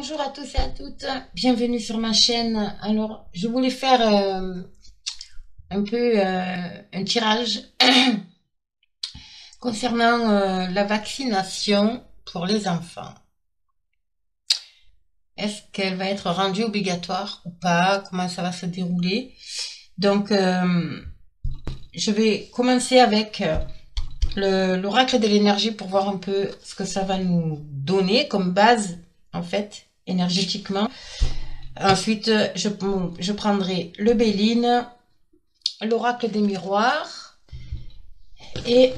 Bonjour à tous et à toutes, bienvenue sur ma chaîne. Alors, je voulais faire un peu un tirage concernant la vaccination pour les enfants. Est-ce qu'elle va être rendue obligatoire ou pas? Comment ça va se dérouler? Donc, je vais commencer avec l'oracle de l'énergie pour voir un peu ce que ça va nous donner comme base, en fait, énergétiquement. Ensuite, je prendrai le Béline, l'oracle des miroirs et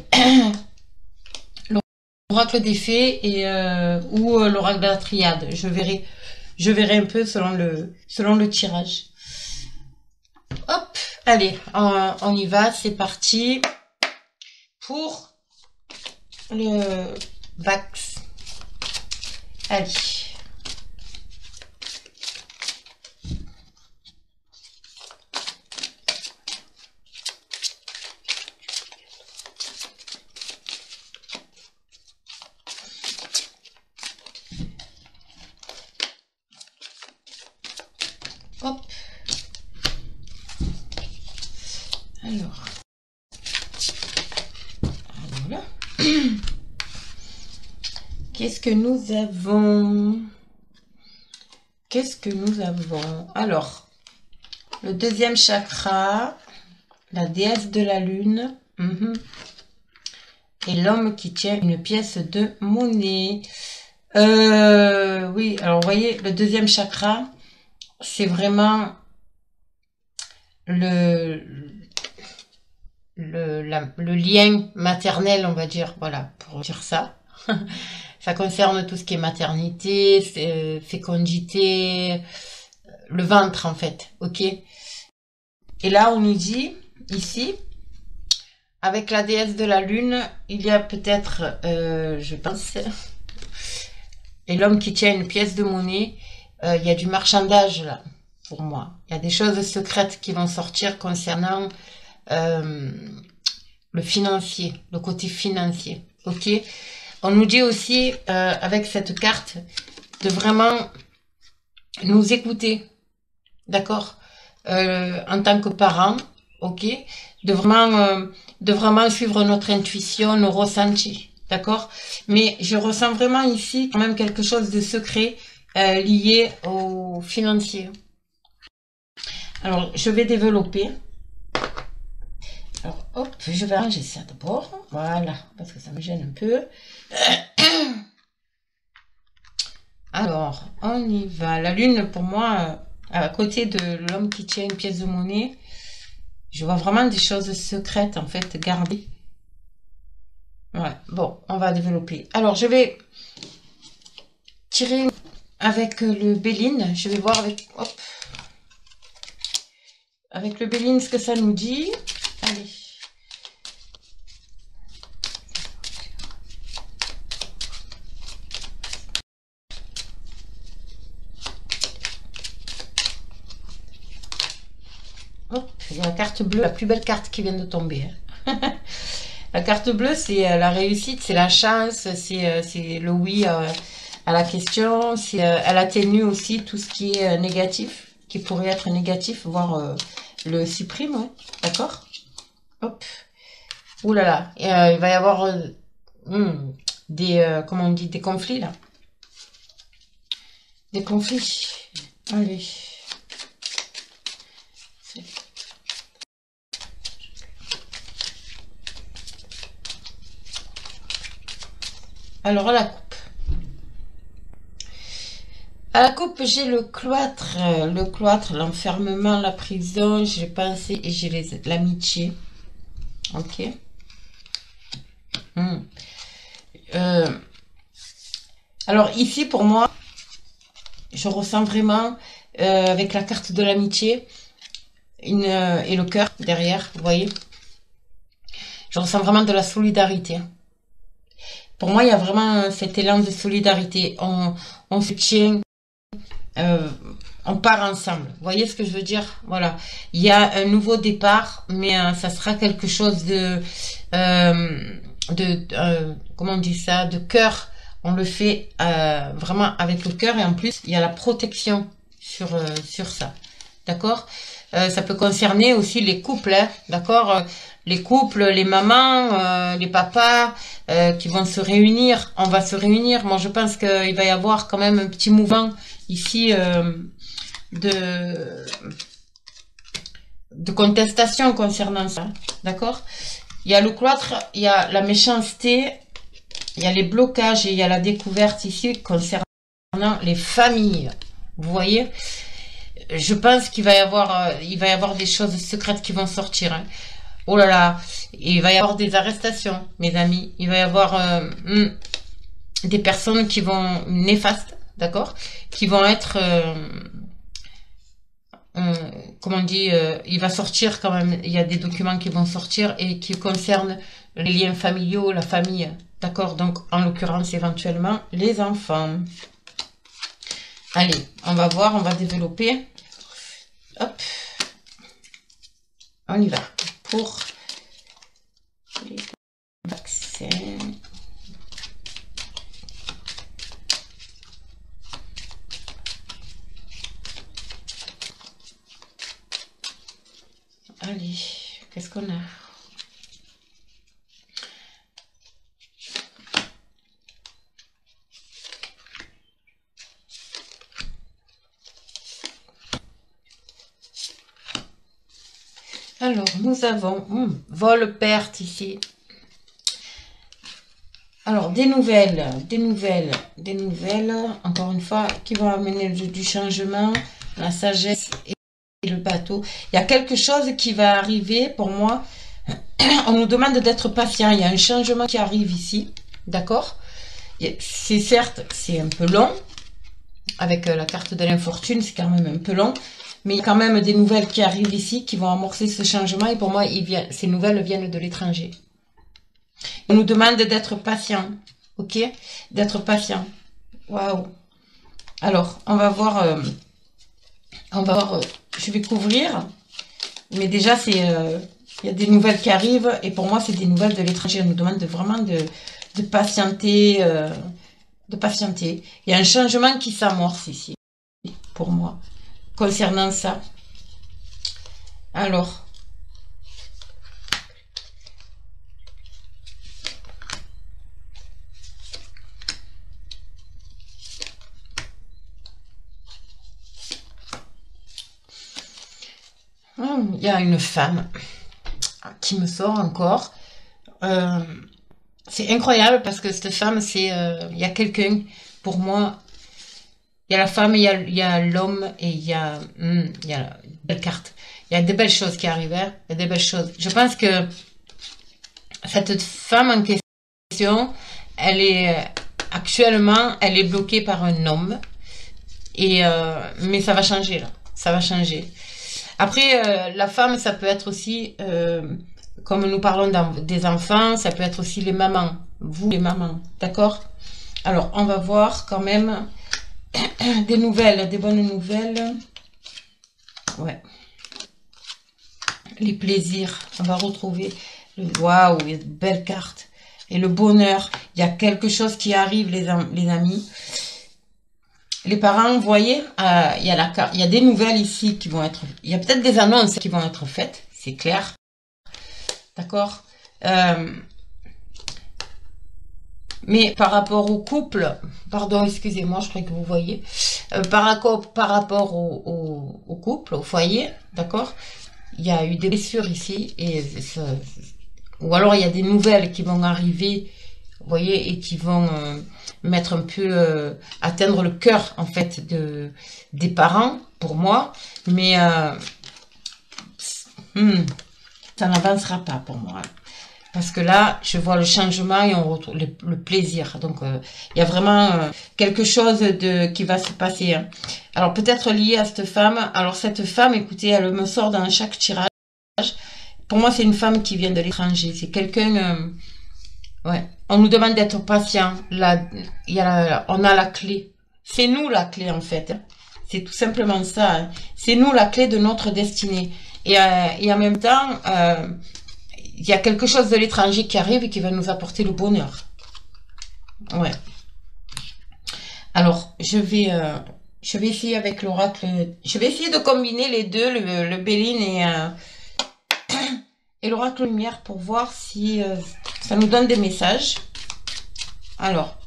l'oracle des fées et ou l'oracle de la triade. Je verrai un peu selon le tirage. Hop, allez, on y va, c'est parti pour le Vax. Allez. Hop. Alors. Voilà. Qu'est-ce que nous avons? Alors, le deuxième chakra, la déesse de la lune, et l'homme qui tient une pièce de monnaie. Oui, alors vous voyez, le deuxième chakra, c'est vraiment le lien maternel, on va dire, voilà, pour dire ça. Ça concerne tout ce qui est maternité, fécondité, le ventre en fait, ok? Et là, on nous dit, ici, avec la déesse de la lune, il y a peut-être, je pense, et l'homme qui tient une pièce de monnaie, il y a du marchandage là, pour moi. Il y a des choses secrètes qui vont sortir concernant le financier, le côté financier, ok? On nous dit aussi, avec cette carte, de vraiment nous écouter, d'accord, en tant que parents, ok, de vraiment suivre notre intuition, nos ressentis, d'accord. Mais je ressens vraiment ici quand même quelque chose de secret lié au financier. Alors, je vais développer. Alors, hop, je vais ranger ça d'abord. Voilà, parce que ça me gêne un peu. Alors, on y va. La lune, pour moi, à côté de l'homme qui tient une pièce de monnaie, je vois vraiment des choses secrètes, en fait, gardées. Ouais, bon, on va développer. Alors, je vais tirer avec le Béline. Je vais voir avec... Hop. Avec le Béline, ce que ça nous dit. Allez. Hop, il y a la carte bleue, la plus belle carte qui vient de tomber. Hein. La carte bleue, c'est la réussite, c'est la chance, c'est le oui à la question. Elle atténue aussi tout ce qui est négatif, qui pourrait être négatif, voire le supprime, hein, d'accord? Hop. Ouh là là, il va y avoir des, comment on dit, des conflits là. Des conflits. Allez. Alors, à la coupe. À la coupe, j'ai le cloître, l'enfermement, la prison, j'ai pensé et j'ai l'amitié. Ok. Alors, ici, pour moi, je ressens vraiment, avec la carte de l'amitié, et le cœur derrière, vous voyez. Je ressens vraiment de la solidarité. Pour moi, il y a vraiment cet élan de solidarité. On se tient, on part ensemble. Vous voyez ce que je veux dire? Voilà. Il y a un nouveau départ, mais ça sera quelque chose de comment on dit ça? De cœur on le fait vraiment avec le cœur et en plus, il y a la protection sur ça. D'accord? Ça peut concerner aussi les couples, hein, d'accord? Les couples, les mamans, les papas qui vont se réunir. On va se réunir. Moi, je pense qu'il va y avoir quand même un petit mouvement ici de contestation concernant ça. D'accord? Il y a le cloître, il y a la méchanceté, il y a les blocages et il y a la découverte ici concernant les familles. Vous voyez? Je pense qu'il va y avoir des choses secrètes qui vont sortir. Hein. Oh là là, il va y avoir des arrestations, mes amis. Il va y avoir des personnes qui vont néfastes, d'accord, qui vont être, comment on dit, il va sortir quand même. Il y a des documents qui vont sortir et qui concernent les liens familiaux, la famille, d'accord. Donc, en l'occurrence, éventuellement, les enfants. Allez, on va voir, on va développer. Hop, on y va pour les vaccins. Allez, qu'est-ce qu'on a? Alors, nous avons vol-perte ici. Alors, des nouvelles, encore une fois, qui vont amener du changement, la sagesse et le bateau. Il y a quelque chose qui va arriver pour moi. On nous demande d'être patient. Il y a un changement qui arrive ici. D'accord? C'est certes, c'est un peu long. Avec la carte de l'infortune, c'est quand même un peu long. Mais il y a quand même des nouvelles qui arrivent ici, qui vont amorcer ce changement. Et pour moi, ces nouvelles viennent de l'étranger. On nous demande d'être patient. Ok? D'être patient. Waouh! Alors, on va voir... je vais couvrir. Mais déjà, il y a des nouvelles qui arrivent. Et pour moi, c'est des nouvelles de l'étranger. On nous demande vraiment de patienter. De patienter. Il y a un changement qui s'amorce ici. Pour moi. Concernant ça. Alors. Il y a une femme qui me sort encore. C'est incroyable parce que cette femme, il y a quelqu'un, pour moi, il y a la femme, il y a l'homme et il y a la belle carte. Il y a des belles choses qui arrivent, hein, il y a des belles choses. Je pense que cette femme en question, actuellement, elle est bloquée par un homme. Mais ça va changer là, ça va changer. Après, la femme, ça peut être aussi, comme nous parlons des enfants, ça peut être aussi les mamans, vous les mamans, d'accord? Alors, on va voir quand même des nouvelles, des bonnes nouvelles. Ouais. Les plaisirs, on va retrouver waouh, il y a de belles cartes. Et le bonheur, il y a quelque chose qui arrive, les amis. Les parents, vous voyez, il y a des nouvelles ici qui vont être... Il y a peut-être des annonces qui vont être faites, c'est clair. D'accord? Mais par rapport au couple, pardon, excusez-moi, je crois que vous voyez. Par rapport au couple, au foyer, d'accord? Il y a eu des blessures ici, ou alors il y a des nouvelles qui vont arriver, vous voyez, et qui vont mettre un peu, atteindre le cœur, en fait, des parents, pour moi, mais ça n'avancera pas pour moi. Parce que là, je vois le changement et on retrouve le plaisir. Donc, il y a vraiment quelque chose qui va se passer. Hein. Alors, peut-être lié à cette femme. Alors, cette femme, écoutez, elle me sort dans chaque tirage. Pour moi, c'est une femme qui vient de l'étranger. C'est quelqu'un... ouais. On nous demande d'être patient. Là, on a la clé. C'est nous la clé, en fait. C'est tout simplement ça. Hein. C'est nous la clé de notre destinée. Et en même temps... il y a quelque chose de l'étranger qui arrive et qui va nous apporter le bonheur. Ouais. Alors, je vais essayer avec l'oracle. Je vais essayer de combiner les deux, le Béline et l'oracle lumière pour voir si ça nous donne des messages. Alors.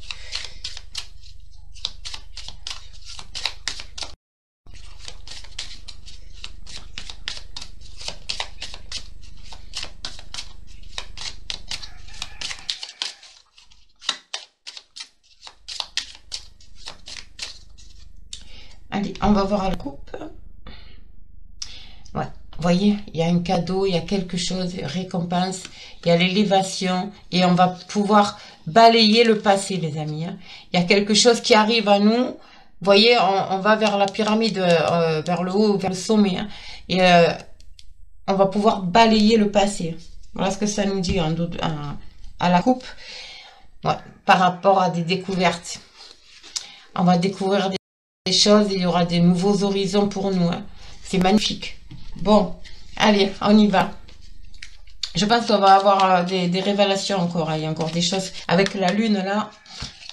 Allez, on va voir la coupe. Ouais, vous voyez, il y a un cadeau, il y a quelque chose, récompense, il y a l'élévation et on va pouvoir balayer le passé, les amis. Hein. Il y a quelque chose qui arrive à nous. Vous voyez, on va vers la pyramide, vers le haut, vers le sommet. Hein, et on va pouvoir balayer le passé. Voilà ce que ça nous dit à la coupe. Ouais, par rapport à des découvertes. On va découvrir des choses, il y aura des nouveaux horizons pour nous. Hein. C'est magnifique. Bon, allez, on y va. Je pense qu'on va avoir des révélations encore. Hein. Il y a encore des choses avec la lune là.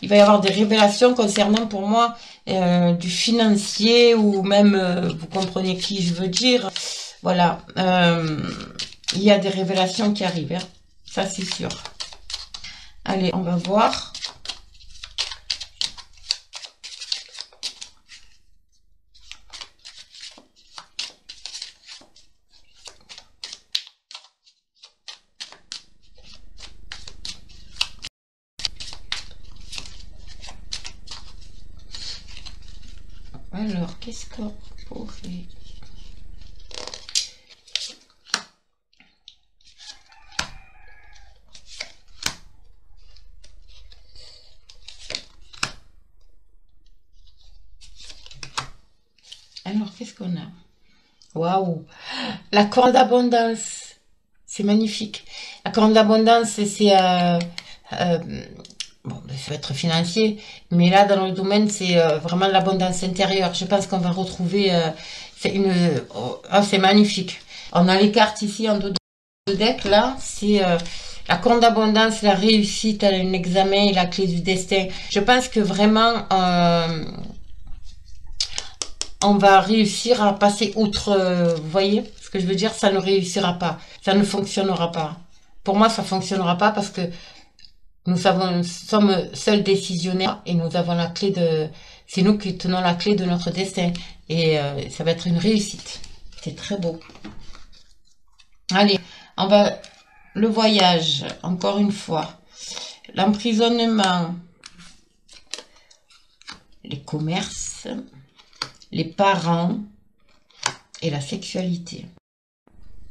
Il va y avoir des révélations concernant pour moi du financier ou même, vous comprenez qui je veux dire. Voilà, il y a des révélations qui arrivent. Hein. Ça c'est sûr. Allez, on va voir. Alors, qu'est-ce qu'on pourrait... Alors, qu'est-ce qu'on a? Waouh! La corne d'abondance. C'est magnifique. La corne d'abondance, c'est... bon, ça va être financier, mais là, dans le domaine, c'est vraiment l'abondance intérieure. Je pense qu'on va retrouver... c'est magnifique. On a les cartes ici en dos de deck, là. C'est la corne d'abondance, la réussite à un examen et la clé du destin. Je pense que vraiment... on va réussir à passer outre, vous voyez ce que je veux dire, ça ne réussira pas, ça ne fonctionnera pas. Pour moi, ça fonctionnera pas parce que nous sommes seuls décisionnaires et nous avons la clé de, c'est nous qui tenons la clé de notre destin et ça va être une réussite. C'est très beau. Allez, on va le voyage encore une fois, l'emprisonnement, les commerces. Les parents et la sexualité.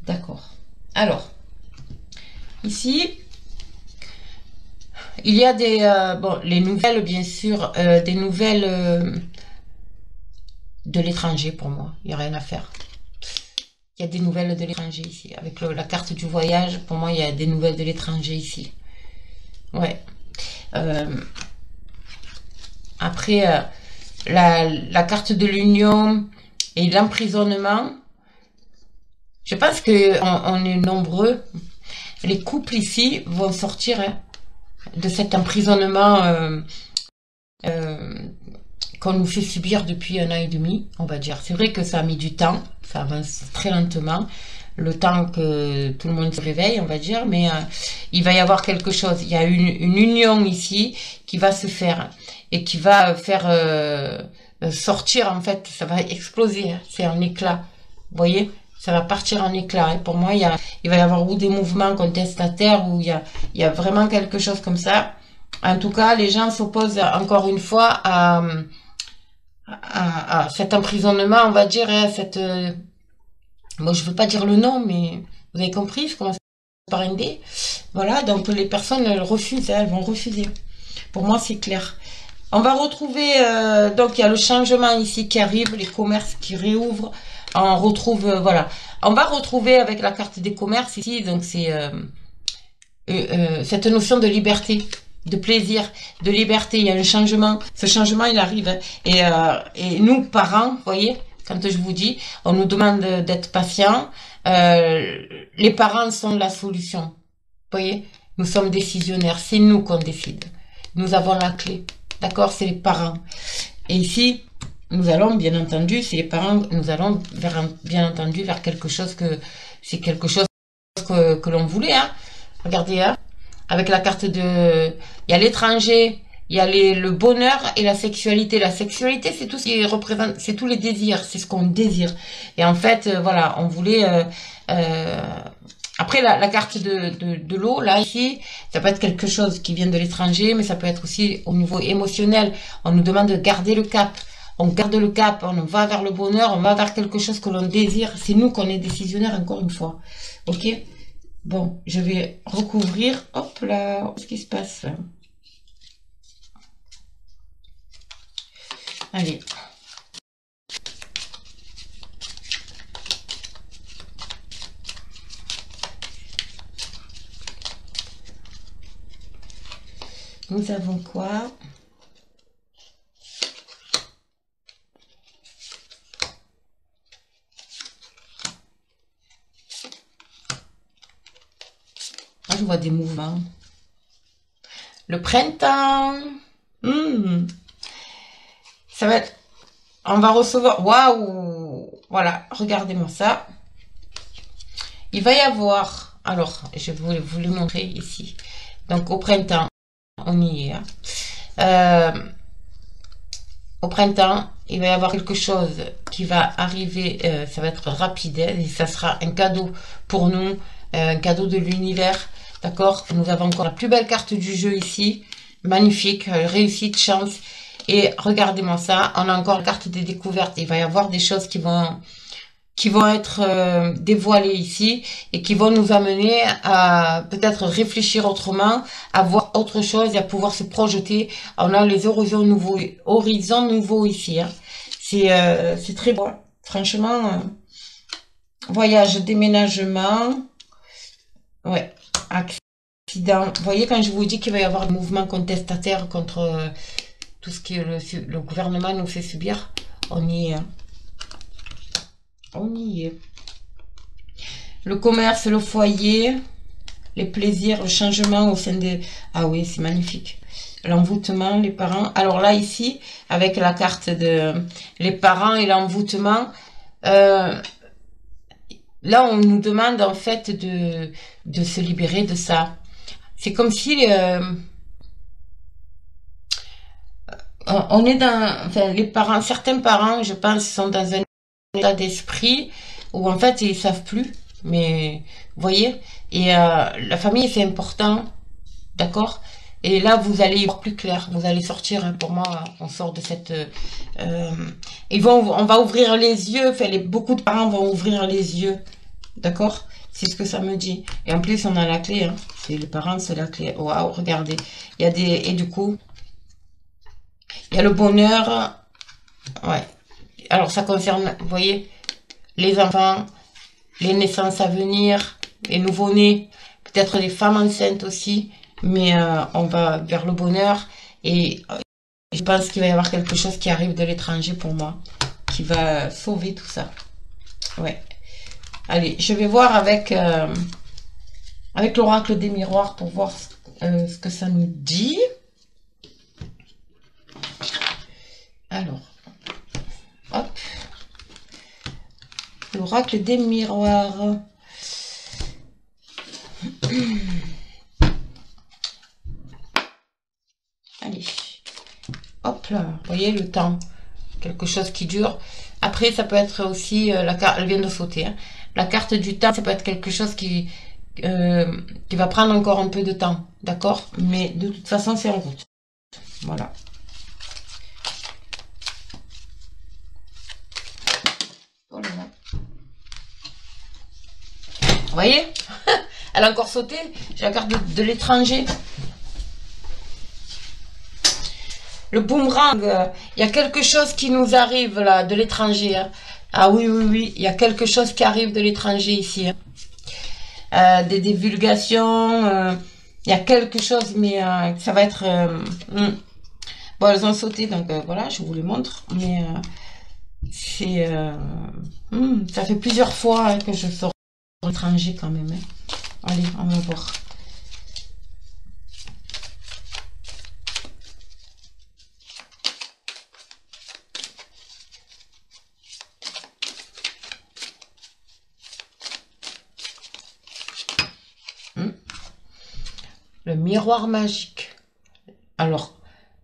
D'accord. Alors, ici, il y a des... bon, les nouvelles, bien sûr, des nouvelles de l'étranger pour moi. Il n'y a rien à faire. Il y a des nouvelles de l'étranger ici. Avec la carte du voyage, pour moi, il y a des nouvelles de l'étranger ici. Ouais. Après... la carte de l'union et l'emprisonnement. Je pense que on est nombreux. Les couples ici vont sortir hein, de cet emprisonnement qu'on nous fait subir depuis 1 an et demi, on va dire. C'est vrai que ça a mis du temps, ça avance très lentement, le temps que tout le monde se réveille, on va dire, mais il va y avoir quelque chose. Il y a une union ici qui va se faire et qui va faire sortir, en fait, ça va exploser, hein, c'est un éclat, vous voyez, ça va partir en éclat. Hein. Pour moi, il va y avoir ou des mouvements contestataires, ou il y a vraiment quelque chose comme ça. En tout cas, les gens s'opposent encore une fois à cet emprisonnement, on va dire, hein, bon, je veux pas dire le nom, mais vous avez compris, je commence par un D. Voilà, donc les personnes elles refusent, elles vont refuser. Pour moi, c'est clair. On va retrouver, donc il y a le changement ici qui arrive, les commerces qui réouvrent. On retrouve, voilà. On va retrouver avec la carte des commerces ici, donc c'est cette notion de liberté, de plaisir, de liberté. Il y a un changement. Ce changement, il arrive. Hein. Et nous, parents, vous voyez, quand je vous dis, on nous demande d'être patients. Les parents sont la solution. Vous voyez, nous sommes décisionnaires. C'est nous qu'on décide. Nous avons la clé. D'accord, c'est les parents. Et ici, nous allons, bien entendu, c'est les parents, nous allons vers, bien entendu, vers quelque chose c'est quelque chose que l'on voulait, hein. Regardez, hein. Avec la carte il y a l'étranger, il y a le bonheur et la sexualité. La sexualité, c'est tout ce qui représente, c'est tous les désirs, c'est ce qu'on désire. Et en fait, voilà, on voulait, après, la carte de l'eau, là, ici, ça peut être quelque chose qui vient de l'étranger, mais ça peut être aussi au niveau émotionnel. On nous demande de garder le cap. On garde le cap, on va vers le bonheur, on va vers quelque chose que l'on désire. C'est nous qu'on est décisionnaire, encore une fois. Ok? Bon, je vais recouvrir. Hop là, qu'est-ce qui se passe là? Allez. Nous avons quoi? Ah, je vois des mouvements. Le printemps. Ça va être... On va recevoir... Waouh! Voilà, regardez-moi ça. Il va y avoir... Alors, je vais vous le montrer ici. Donc, au printemps, on y est. Au printemps, il va y avoir quelque chose qui va arriver. Ça va être rapide. Et ça sera un cadeau pour nous. Un cadeau de l'univers. D'accord? Nous avons encore la plus belle carte du jeu ici. Magnifique. Réussite, chance. Et regardez-moi ça. On a encore la carte des découvertes. Il va y avoir des choses qui vont être dévoilées ici et qui vont nous amener à peut-être réfléchir autrement, à voir autre chose et à pouvoir se projeter. On a les horizons nouveaux ici. Hein. C'est très beau. Franchement, voyage, déménagement. Ouais, accident. Vous voyez, quand je vous dis qu'il va y avoir un mouvement contestataire contre tout ce que le gouvernement nous fait subir, on y est. On y est. Le commerce, le foyer, les plaisirs, le changement au sein des... Ah oui, c'est magnifique. L'envoûtement, les parents. Alors là, ici, avec la carte de les parents et l'envoûtement, là, on nous demande en fait de se libérer de ça. C'est comme si on est dans... Enfin, les parents, certains parents, je pense, sont dans un état d'esprit où en fait, ils savent plus. Mais, vous voyez, et la famille, c'est important, d'accord? Et là, vous allez y voir plus clair. Vous allez sortir, hein, pour moi, on sort de cette... on va ouvrir les yeux, enfin, beaucoup de parents vont ouvrir les yeux, d'accord? C'est ce que ça me dit. Et en plus, on a la clé, hein. C'est les parents, c'est la clé. Waouh, regardez. Il y a des... Et du coup, il y a le bonheur. Ouais. Alors, ça concerne, vous voyez, les enfants, les naissances à venir, les nouveau-nés, peut-être les femmes enceintes aussi, mais on va vers le bonheur et je pense qu'il va y avoir quelque chose qui arrive de l'étranger pour moi, qui va sauver tout ça. Ouais. Allez, je vais voir avec l'oracle des miroirs pour voir ce que ça nous dit. Alors, hop. L'oracle des miroirs. Allez. Hop là. Vous voyez le temps. Quelque chose qui dure. Après, ça peut être aussi... la carte, elle vient de sauter. Hein. La carte du temps, ça peut être quelque chose qui va prendre encore un peu de temps. D'accord? Mais de toute façon, c'est en route. Voilà. Oh là là. Vous voyez? Elle a encore sauté. J'ai la carte de l'étranger. Le boomerang. Il y a quelque chose qui nous arrive là, de l'étranger. Hein. Ah oui, oui, oui. Il y a quelque chose qui arrive de l'étranger ici. Hein. Des divulgations. Il y a quelque chose, mais ça va être... Bon, elles ont sauté, donc voilà, je vous les montre. Mais c'est... ça fait plusieurs fois hein, que je sors de l'étranger quand même. Hein. Allez, on va voir. le miroir magique. Alors,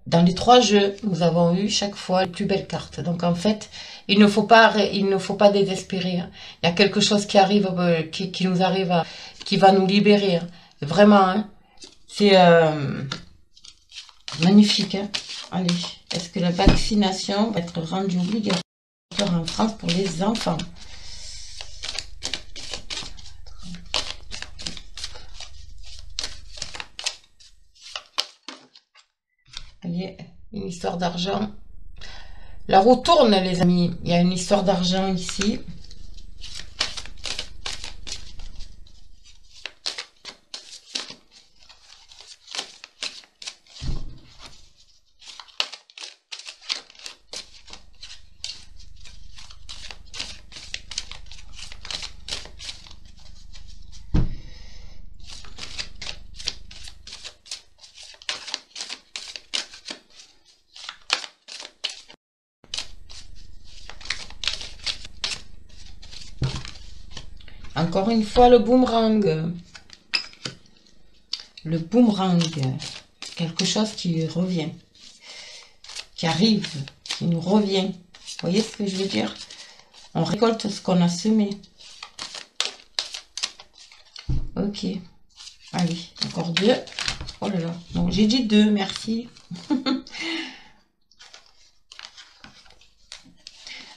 dans les 3 jeux, nous avons eu chaque fois les plus belles cartes. Donc en fait, il ne faut pas désespérer, hein. Il y a quelque chose qui arrive, qui nous arrive, qui va nous libérer, hein. Vraiment, hein. C'est magnifique, hein. Allez, est-ce que la vaccination va être rendue obligatoire en France pour les enfants? Allez, une histoire d'argent. La roue tourne, les amis. Il y a une histoire d'argent ici. Encore une fois, le boomerang. Le boomerang. Quelque chose qui revient. Qui arrive. Qui nous revient. Vous voyez ce que je veux dire? On récolte ce qu'on a semé. Ok. Allez, encore 2. Oh là là. Donc, j'ai dit 2, merci. En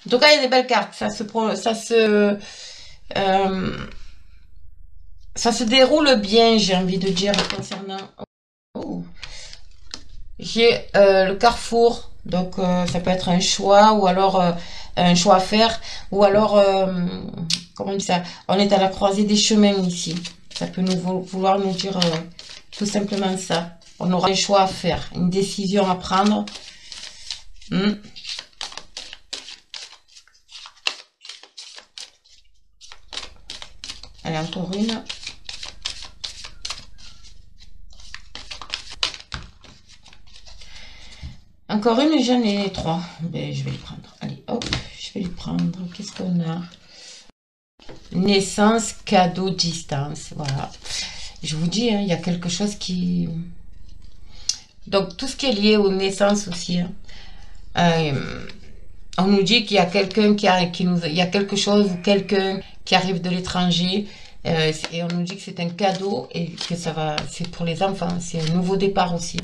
tout cas, il y a des belles cartes. Ça se déroule bien, j'ai envie de dire, concernant... Oh. J'ai le carrefour, donc ça peut être un choix, ou alors un choix à faire, ou alors, comment on dit ça? On est à la croisée des chemins ici. Ça peut vouloir nous dire tout simplement ça. On aura un choix à faire, une décision à prendre. Allez, encore une. Encore une, j'en ai 3. Ben, je vais les prendre. Allez, hop, je vais les prendre. Qu'est-ce qu'on a? Naissance, cadeau, distance. Voilà. Je vous dis, hein, il y a quelque chose qui... Donc, tout ce qui est lié aux naissances aussi. Hein. On nous dit qu'il y a quelqu'un il y a quelque chose ou quelqu'un qui arrive de l'étranger. Et on nous dit que c'est un cadeau et que c'est pour les enfants. C'est un nouveau départ aussi.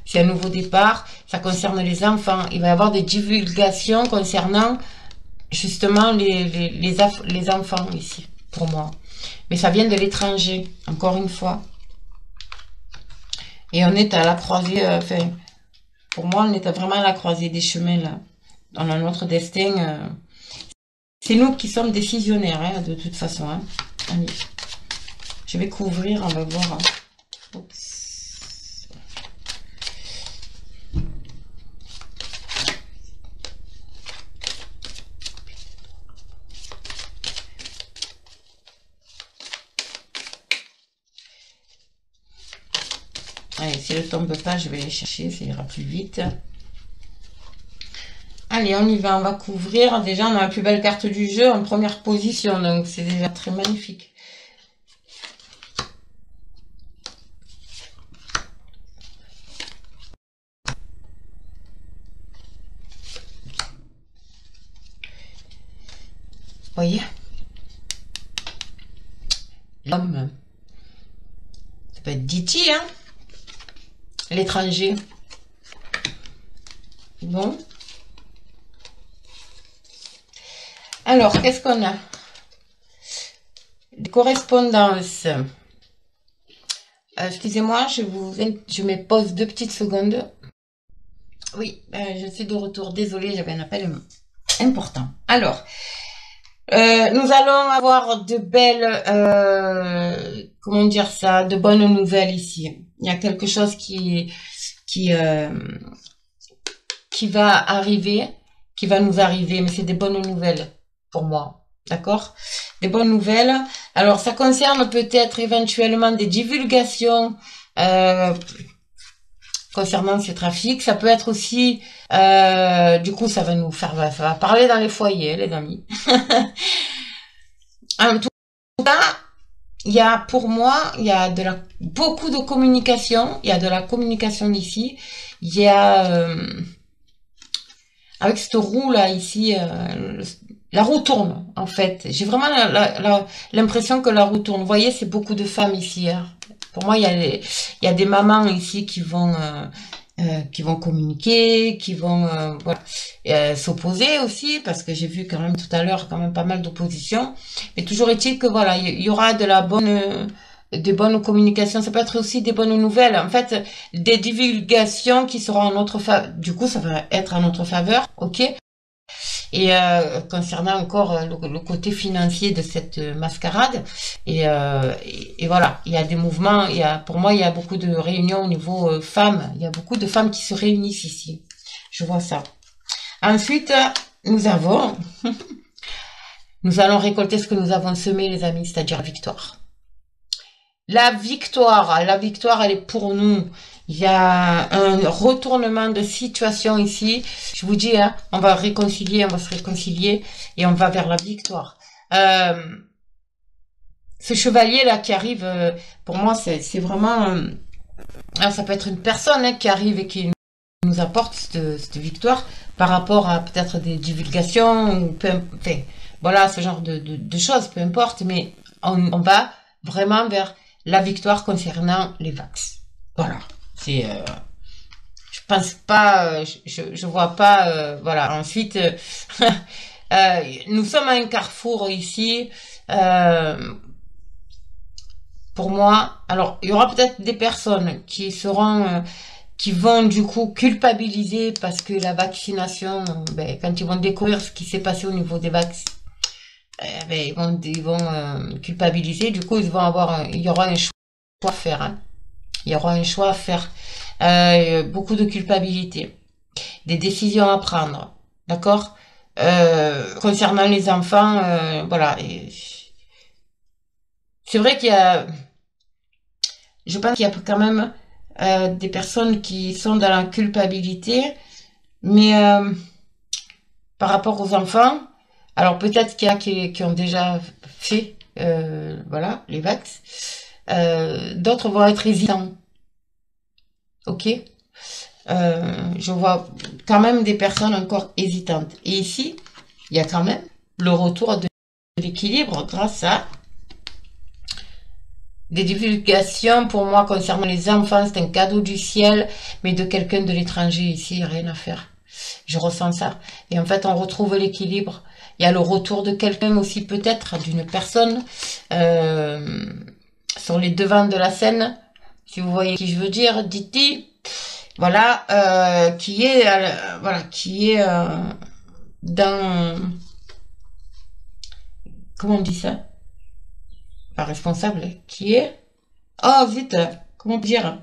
C'est un nouveau départ, ça concerne les enfants. Il va y avoir des divulgations concernant justement les enfants ici, pour moi. Mais ça vient de l'étranger, encore une fois. Et on est à la croisée, enfin, pour moi, on est vraiment à la croisée des chemins, là. On a notre destin. C'est nous qui sommes décisionnaires, hein, de toute façon. Hein. Allez, je vais couvrir, on va voir. Hein. Oups. Allez, si elle ne tombe pas, je vais les chercher, ça ira plus vite. Allez, on y va, on va couvrir. Déjà, on a la plus belle carte du jeu en première position, donc c'est déjà très magnifique. Vous voyez? L'homme. Ça peut être Diti, hein? L'étranger. Bon. Alors, qu'est-ce qu'on a? Des correspondances. Excusez-moi, je me pose 2 petites secondes. Oui, je suis de retour. Désolée, j'avais un appel important. Alors, nous allons avoir de belles, comment dire ça, de bonnes nouvelles ici. Il y a quelque chose qui va arriver, qui va nous arriver, mais c'est des bonnes nouvelles pour moi. D'accord? Des bonnes nouvelles. Alors, ça concerne peut-être éventuellement des divulgations concernant ce trafic. Ça peut être aussi, du coup, ça va parler dans les foyers, les amis. En tout cas, il y a, pour moi, il y a beaucoup de communication. Il y a de la communication ici. Il y a, avec cette roue là ici, la roue tourne en fait. J'ai vraiment l'impression que la roue tourne. Vous voyez, c'est beaucoup de femmes ici, hein. Pour moi, il y a des mamans ici qui vont communiquer, qui vont voilà, s'opposer aussi, parce que j'ai vu quand même tout à l'heure quand même pas mal d'opposition. Mais toujours est-il que voilà, il y aura des bonnes communications. Ça peut être aussi des bonnes nouvelles. En fait, des divulgations qui seront en notre faveur. Du coup, ça va être en notre faveur, ok. Et concernant encore le côté financier de cette mascarade, et voilà, il y a des mouvements, pour moi, il y a beaucoup de réunions au niveau femmes, il y a beaucoup de femmes qui se réunissent ici. Je vois ça. Ensuite, nous allons récolter ce que nous avons semé, les amis, c'est-à-dire la victoire. La victoire, elle est pour nous. Il y a un retournement de situation ici. Je vous dis, hein, on va se réconcilier et on va vers la victoire. Ce chevalier là qui arrive, pour moi, c'est vraiment, ça peut être une personne hein, qui arrive et qui nous apporte cette victoire par rapport à peut-être des divulgations ou enfin, voilà, ce genre de choses, peu importe, mais on va vraiment vers la victoire concernant les vax. Voilà. C'est, je pense pas, je vois pas, voilà. Ensuite, nous sommes à un carrefour ici. Pour moi, alors il y aura peut-être des personnes qui vont du coup culpabiliser parce que la vaccination, ben, quand ils vont découvrir ce qui s'est passé au niveau des vaccins, ben, ils vont culpabiliser. Du coup, il y aura un choix à faire. Hein. Il y aura un choix à faire. Beaucoup de culpabilité, des décisions à prendre, d'accord. Concernant les enfants, voilà. C'est vrai je pense qu'il y a quand même des personnes qui sont dans la culpabilité, mais par rapport aux enfants, alors peut-être qu'il y a qui ont déjà fait, voilà, les vax. D'autres vont être hésitants, ok. Je vois quand même des personnes encore hésitantes. Et ici, il y a quand même le retour de l'équilibre grâce à des divulgations. Pour moi, concernant les enfants, c'est un cadeau du ciel, mais de quelqu'un de l'étranger ici, il n'y a rien à faire. Je ressens ça. Et en fait, on retrouve l'équilibre. Il y a le retour de quelqu'un aussi, peut-être, d'une personne sur les devants de la scène. Si vous voyez qui je veux dire, Diti. Voilà, qui est dans, comment on dit ça, pas responsable, qui est, oh vite, comment dire,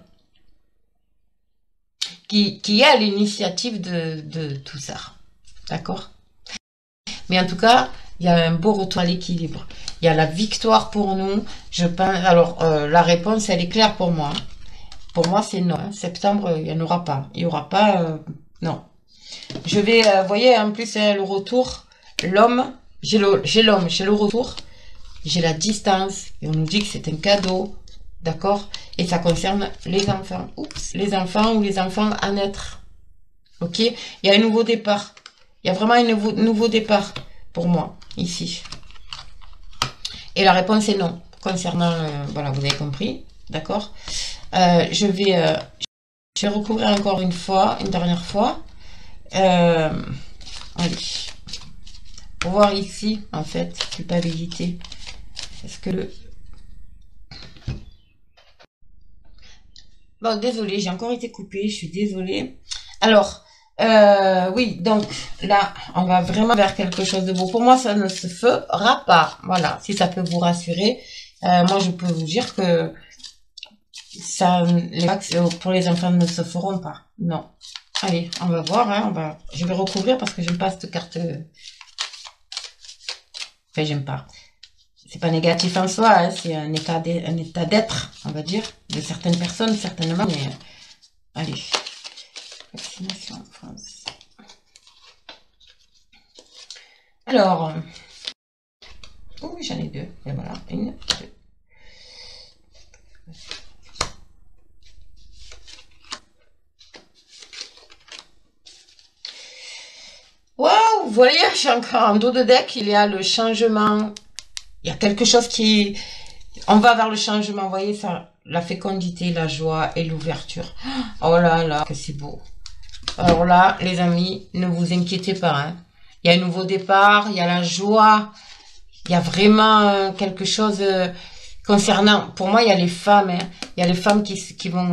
qui est à l'initiative de tout ça, d'accord. Mais en tout cas, il y a un beau retour à l'équilibre. Il y a la victoire pour nous. Je pense. Alors, la réponse, elle est claire pour moi. Pour moi, c'est non. Hein. Septembre, il n'y en aura pas. Il n'y aura pas. Non. Je vais, vous voyez, en plus, le retour. L'homme, j'ai le retour. J'ai la distance. Et on nous dit que c'est un cadeau. D'accord. Et ça concerne les enfants. Oups. Les enfants ou les enfants à naître. Ok. Il y a un nouveau départ. Il y a vraiment un nouveau départ pour moi, ici. Et la réponse est non. Concernant, voilà, vous avez compris. D'accord. Je vais recouvrir encore une dernière fois. Allez. Pour voir ici, en fait, culpabilité. Est-ce que le... Bon, désolé, j'ai encore été coupée. Je suis désolée. Alors... oui, donc là, on va vraiment vers quelque chose de beau. Pour moi, ça ne se fera pas. Voilà, si ça peut vous rassurer. Moi, je peux vous dire que ça, les vax pour les enfants ne se feront pas. Non. Allez, on va voir. Hein, je vais recouvrir parce que j'aime pas cette carte. Enfin, j'aime pas. C'est pas négatif en soi. Hein, c'est un état d'être, on va dire, de certaines personnes, certainement. Mais allez. Vaccination en France. Alors, oui, j'en ai deux. Et voilà, une, deux. Waouh, vous voyez, je suis encore en dos de deck, il y a le changement. Il y a quelque chose qui... On va vers le changement, vous voyez ça, la fécondité, la joie et l'ouverture. Oh là là, que c'est beau. Alors là, les amis, ne vous inquiétez pas. Hein. Il y a un nouveau départ, il y a la joie, il y a vraiment quelque chose concernant... Pour moi, il y a les femmes. Hein. Il y a les femmes qui vont...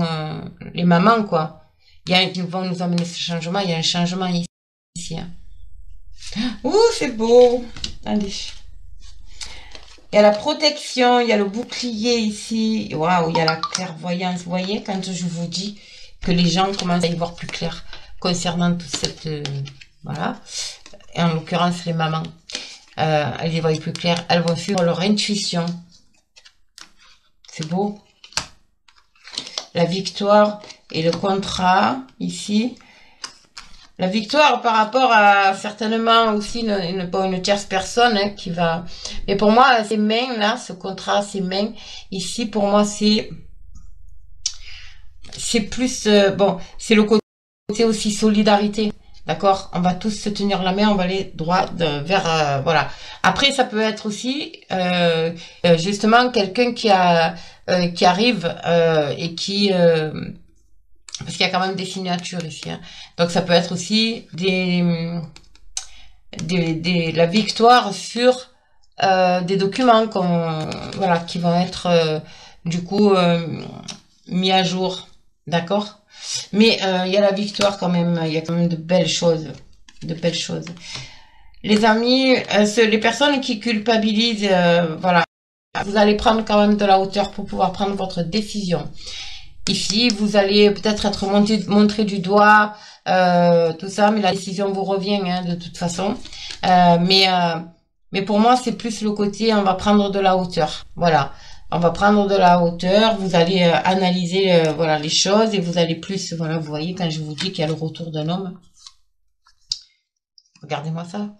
les mamans, quoi. Qui vont nous amener ce changement. Il y a un changement ici. Hein. Ouh, c'est beau. Allez. Il y a la protection, il y a le bouclier ici. Waouh, il y a la clairvoyance. Vous voyez, quand je vous dis que les gens commencent à y voir plus clair concernant toute cette... voilà. Et en l'occurrence, les mamans. Elles y voient plus clair. Elles vont suivre leur intuition. C'est beau. La victoire et le contrat, ici. La victoire par rapport à certainement aussi une tierce personne hein, qui va... Mais pour moi, ces mains là, ce contrat, ces mains, ici pour moi c'est plus... bon, c'est le côté aussi solidarité. D'accord? On va tous se tenir la main, on va aller droit vers... voilà. Après, ça peut être aussi justement quelqu'un qui arrive et qui... parce qu'il y a quand même des signatures ici. Hein. Donc ça peut être aussi la victoire sur des documents voilà, qui vont être du coup mis à jour. D'accord? Mais il y a la victoire quand même. Il y a quand même de belles choses. De belles choses. Les amis, les personnes qui culpabilisent, voilà. Vous allez prendre quand même de la hauteur pour pouvoir prendre votre décision. Ici, vous allez peut-être être montré du doigt, tout ça, mais la décision vous revient hein, de toute façon. Mais pour moi, c'est plus le côté, on va prendre de la hauteur. Voilà, on va prendre de la hauteur. Vous allez analyser voilà les choses et vous allez plus, voilà, vous voyez quand je vous dis qu'il y a le retour d'un homme. Regardez-moi ça.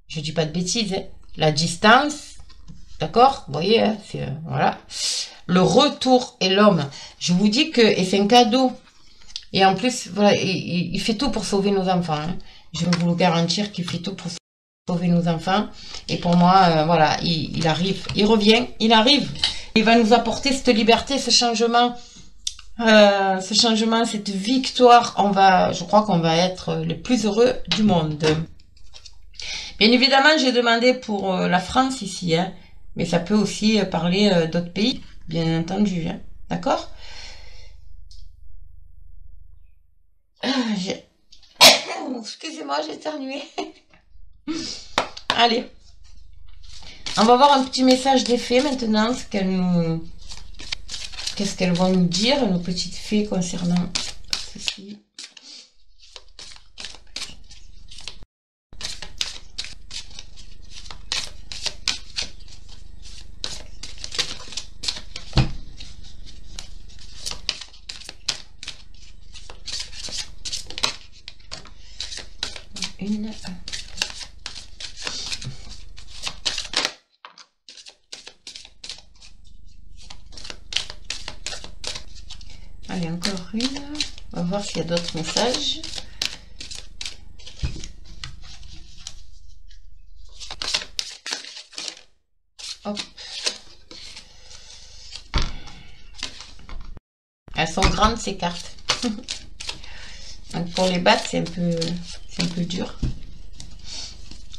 Je dis pas de bêtises. Hein. La distance, d'accord. Vous voyez, hein, c'est voilà. Le retour et l'homme. Je vous dis que et c'est un cadeau. Et en plus, voilà, il fait tout pour sauver nos enfants. Hein. Je vais vous le garantir qu'il fait tout pour sauver nos enfants. Et pour moi, voilà, il arrive, il revient, il arrive. Il va nous apporter cette liberté, ce changement, cette victoire. Je crois qu'on va être les plus heureux du monde. Bien évidemment, j'ai demandé pour la France ici, hein, mais ça peut aussi parler d'autres pays. Bien entendu, hein. D'accord? Excusez-moi, j'ai éternué. Allez. On va voir un petit message des fées maintenant, qu'est-ce qu'elles vont nous dire, nos petites fées concernant ceci. Allez, encore une. On va voir s'il y a d'autres messages. Hop. Elles sont grandes ces cartes. Donc pour les battre, c'est un peu dur.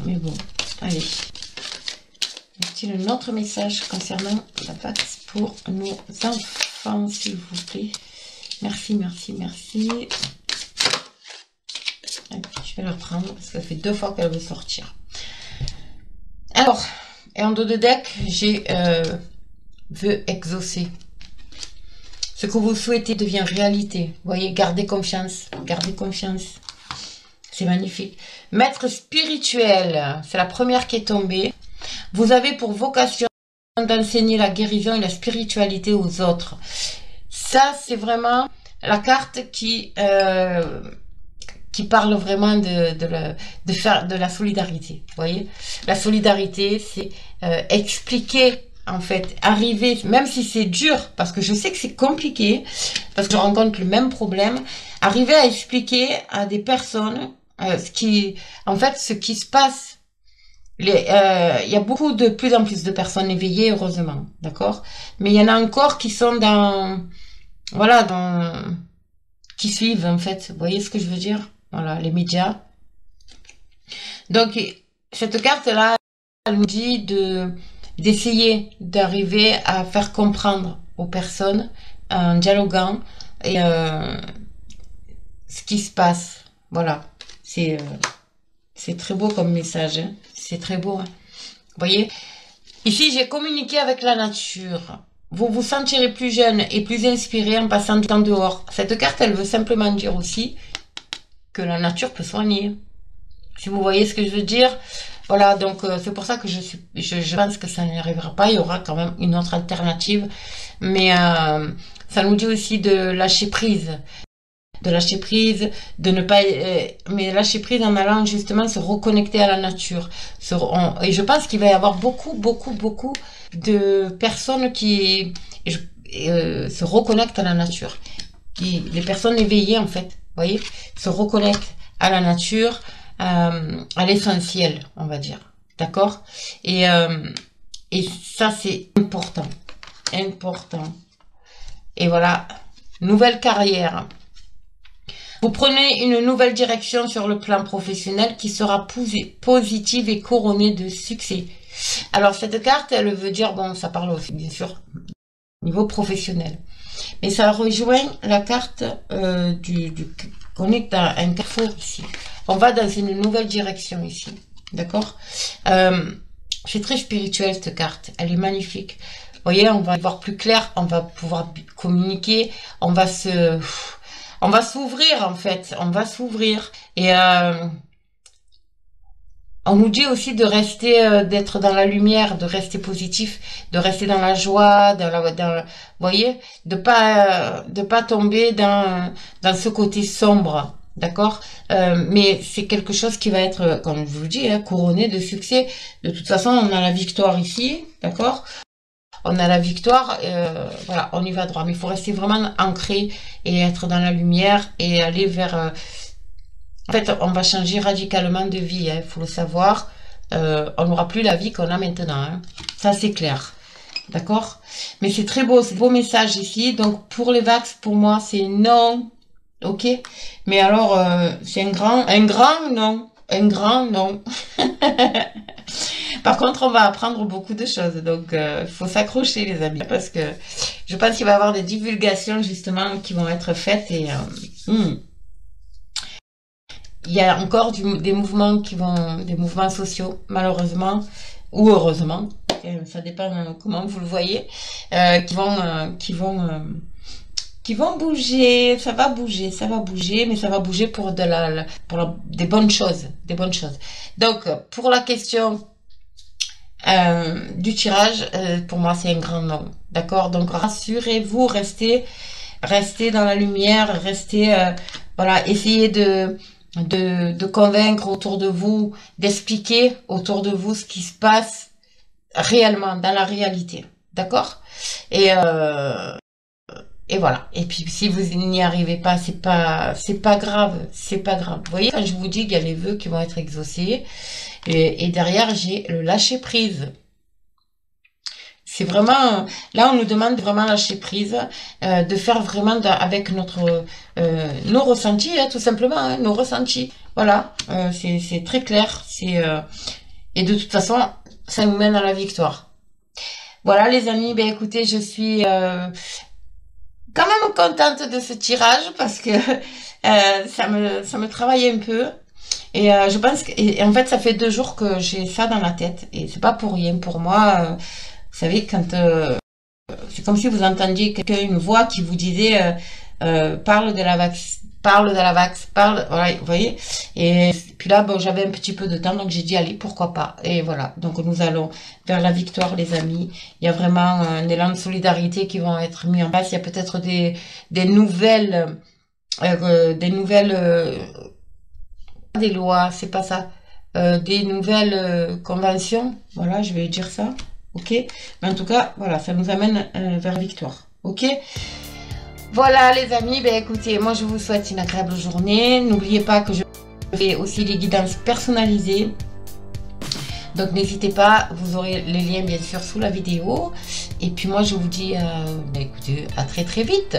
Mais bon, allez. Y a-t-il un autre message concernant la batte pour nos enfants, s'il vous plaît? Merci, merci, merci. Allez, je vais la prendre parce que ça fait 2 fois qu'elle veut sortir. Alors, et en dos de deck, j'ai veut exaucer. Ce que vous souhaitez devient réalité. Vous voyez, gardez confiance. Gardez confiance. C'est magnifique. Maître spirituel, c'est la première qui est tombée. Vous avez pour vocation d'enseigner la guérison et la spiritualité aux autres. Ça, c'est vraiment la carte qui parle vraiment de la solidarité. Vous voyez, la solidarité, c'est expliquer en fait, arriver, même si c'est dur, parce que je sais que c'est compliqué, parce que je rencontre le même problème, arriver à expliquer à des personnes en fait, ce qui se passe. Il y a beaucoup de plus en plus de personnes éveillées, heureusement, d'accord? Mais il y en a encore qui sont voilà, qui suivent, en fait. Vous voyez ce que je veux dire? Voilà, les médias. Donc, cette carte-là, elle nous dit d'essayer d'arriver à faire comprendre aux personnes en dialoguant et ce qui se passe. Voilà, c'est très beau comme message, hein. C'est très beau, hein. Vous voyez, ici j'ai communiqué avec la nature. Vous vous sentirez plus jeune et plus inspiré en passant du temps dehors. Cette carte, elle veut simplement dire aussi que la nature peut soigner. Si vous voyez ce que je veux dire. Voilà, donc c'est pour ça que je pense que ça n'y arrivera pas. Il y aura quand même une autre alternative. Mais ça nous dit aussi de lâcher prise. De lâcher prise, de ne pas... mais lâcher prise en allant justement se reconnecter à la nature. Et je pense qu'il va y avoir beaucoup de personnes qui se reconnectent à la nature. Les personnes éveillées, en fait, vous voyez, se reconnectent à la nature, à l'essentiel, on va dire. D'accord? Et ça, c'est important. Important. Et voilà, nouvelle carrière. Vous prenez une nouvelle direction sur le plan professionnel qui sera positive et couronnée de succès. Alors, cette carte, elle veut dire, bon, ça parle aussi, bien sûr, au niveau professionnel. Mais ça rejoint la carte qu'on est dans un carrefour ici. On va dans une nouvelle direction ici. D'accord? C'est très spirituel, cette carte. Elle est magnifique. Vous voyez, on va y voir plus clair, on va pouvoir communiquer, on va s'ouvrir, en fait. On va s'ouvrir. Et on nous dit aussi de rester, d'être dans la lumière, de rester positif, de rester dans la joie, vous voyez, de pas tomber dans ce côté sombre, d'accord. Mais c'est quelque chose qui va être, comme je vous le dis, hein, couronné de succès. De toute façon, on a la victoire ici, d'accord. On a la victoire, voilà, on y va droit. Mais il faut rester vraiment ancré et être dans la lumière et aller vers... En fait, on va changer radicalement de vie, il faut le savoir. On n'aura plus la vie qu'on a maintenant, hein. Ça, c'est clair. D'accord? Mais c'est très beau, ce beau message ici. Donc, pour les vax, pour moi, c'est non. Ok? Mais alors, c'est un grand non. Un grand non. Par contre, on va apprendre beaucoup de choses. Donc, il faut s'accrocher, les amis. Parce que je pense qu'il va y avoir des divulgations, justement, qui vont être faites. Et il y a encore des mouvements des mouvements sociaux, malheureusement, ou heureusement. Ça dépend comment vous le voyez. Qui vont bouger, ça va bouger, mais ça va bouger pour des bonnes choses, Donc, pour la question du tirage, pour moi, c'est un grand non, d'accord. Donc, rassurez-vous, restez dans la lumière, voilà, essayez de convaincre autour de vous, d'expliquer autour de vous ce qui se passe réellement, dans la réalité, d'accord. Et voilà. Et puis, si vous n'y arrivez pas, c'est pas grave. C'est pas grave. Vous voyez, quand je vous dis qu'il y a les vœux qui vont être exaucés, et derrière, j'ai le lâcher prise. C'est vraiment, là, on nous demande vraiment lâcher prise, de faire vraiment avec nos ressentis, hein, tout simplement, hein, nos ressentis. Voilà. C'est très clair. Et de toute façon, ça nous mène à la victoire. Voilà, les amis. Ben, écoutez, je suis, quand même contente de ce tirage parce que ça me travaille un peu et je pense que en fait ça fait 2 jours que j'ai ça dans la tête et c'est pas pour rien pour moi. Vous savez, quand c'est comme si vous entendiez une voix qui vous disait parle de la vax, voilà, vous voyez. Et puis là, bon, j'avais un petit peu de temps, donc j'ai dit allez, pourquoi pas. Et voilà, donc nous allons vers la victoire, les amis. Il y a vraiment un élan de solidarité qui vont être mis en place. Il y a peut-être des nouvelles, des lois, c'est pas ça, des nouvelles conventions. Voilà, je vais dire ça. ok? Mais en tout cas, voilà, ça nous amène vers la victoire, ok? Voilà les amis, ben écoutez, moi je vous souhaite une agréable journée. N'oubliez pas que je fais aussi les guidances personnalisées. Donc n'hésitez pas, vous aurez les liens bien sûr sous la vidéo. Et puis moi je vous dis, ben écoutez, à très très vite.